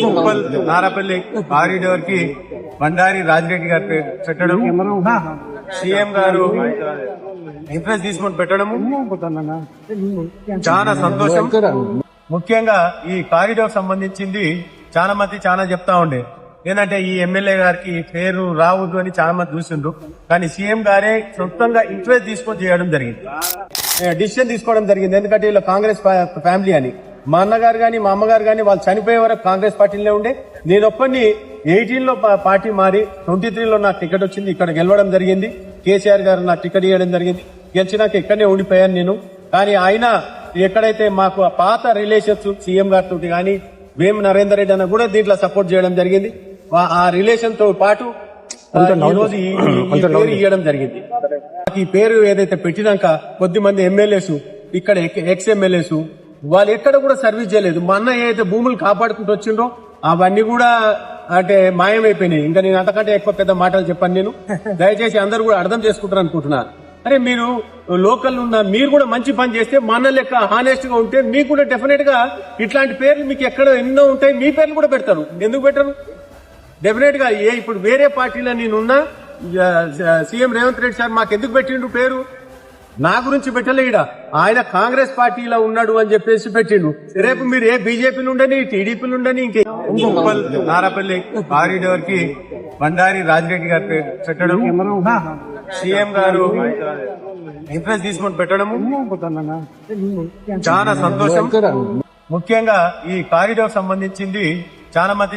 Uppal Narapally corridor కి బండారి రాజిరెడ్డి గారు పెట్టడం, సీఎం గారు ఇంట్రెస్ట్ తీసుకొని పెట్టడము చాలా సంతోషం. ముఖ్యంగా ఈ కారిడార్ సంబంధించింది చాలా మంది చాలా చెప్తా ఉండే ఏంటంటే ఈ ఎమ్మెల్యే గారికి పేరు రావద్దు అని చాలా మంది చూసిండ్రు. కానీ సీఎం గారే సొంతంగా ఇంట్రెస్ట్ తీసుకొని చేయడం జరిగింది, డిసిషన్ తీసుకోవడం జరిగింది. ఎందుకంటే వీళ్ళ కాంగ్రెస్ ఫ్యామిలీ అని. మా అన్నగారు గాని మా అమ్మగారు గాని వాళ్ళు చనిపోయే వరకు కాంగ్రెస్ పార్టీలో ఉండే. నేను ఒక్కడిని 18 లో పార్టీ మారి 23లో నాకు టికెట్ వచ్చింది, ఇక్కడ గెలవడం జరిగింది. కేసీఆర్ గారు నాకు టికెట్ ఇవ్వడం జరిగింది. గెలిచినాక ఇక్కడనే ఉండిపోయాను నేను. కానీ ఆయన ఎక్కడైతే మాకు పాత రిలేషన్స్ సీఎం గారితో కానీ వేం నరేందర్ రెడ్డి అన్న కూడా దీంట్లో సపోర్ట్ చేయడం జరిగింది. ఆ రిలేషన్ తో పాటు ఈ రోజు ఈ పేరు ఇవ్వడం జరిగింది. ఈ పేరు ఏదైతే పెట్టినాక కొద్ది మంది ఎమ్మెల్యేస్ ఇక్కడ ఎక్స్ ఎమ్మెల్యేస్ వాళ్ళు ఎక్కడ కూడా సర్వీస్ చేయలేదు. మా అన్న ఏదైతే భూములు కాపాడుకుంటూ వచ్చిండ్రో అవన్నీ కూడా అంటే మాయమైపోయినాయి. ఇంకా నేను అంతకంటే ఎక్కువ పెద్ద మాటలు చెప్పాను నేను. దయచేసి అందరూ కూడా అర్థం చేసుకుంటారు అనుకుంటున్నాను. అరే మీరు లోకల్ ఉన్న మీరు కూడా మంచి పని చేస్తే మా అన్న లెక్క హానెస్ట్ గా ఉంటే మీకు కూడా డెఫినెట్ గా ఇట్లాంటి పేర్లు మీకు ఎక్కడ ఎన్నో ఉంటాయి, మీ పేర్లు కూడా పెడతారు. ఎందుకు పెట్టరు? డెఫినెట్ గా ఇప్పుడు వేరే పార్టీలో నేనున్నా సీఎం రేవంత్ రెడ్డి సార్ మాకు ఎందుకు పెట్టిండు పేరు? నా గురించి పెట్టలే, ఈడ ఆయన కాంగ్రెస్ పార్టీలో ఉన్నాడు అని చెప్పేసి పెట్టిండు. రేపు మీరు ఏ బీజేపీలు ఉండని టీడీపీలు ఉండని ఇంకే ఉప్పల్ నారపల్లి కారిడార్ కి బండారి రాజిరెడ్డి గారు పెట్టడం, సీఎం గారు ఇంట్రెస్ట్ తీసుకొని పెట్టడము చాలా సంతోషం. ముఖ్యంగా ఈ కారిడార్ సంబంధించింది చాలా మంది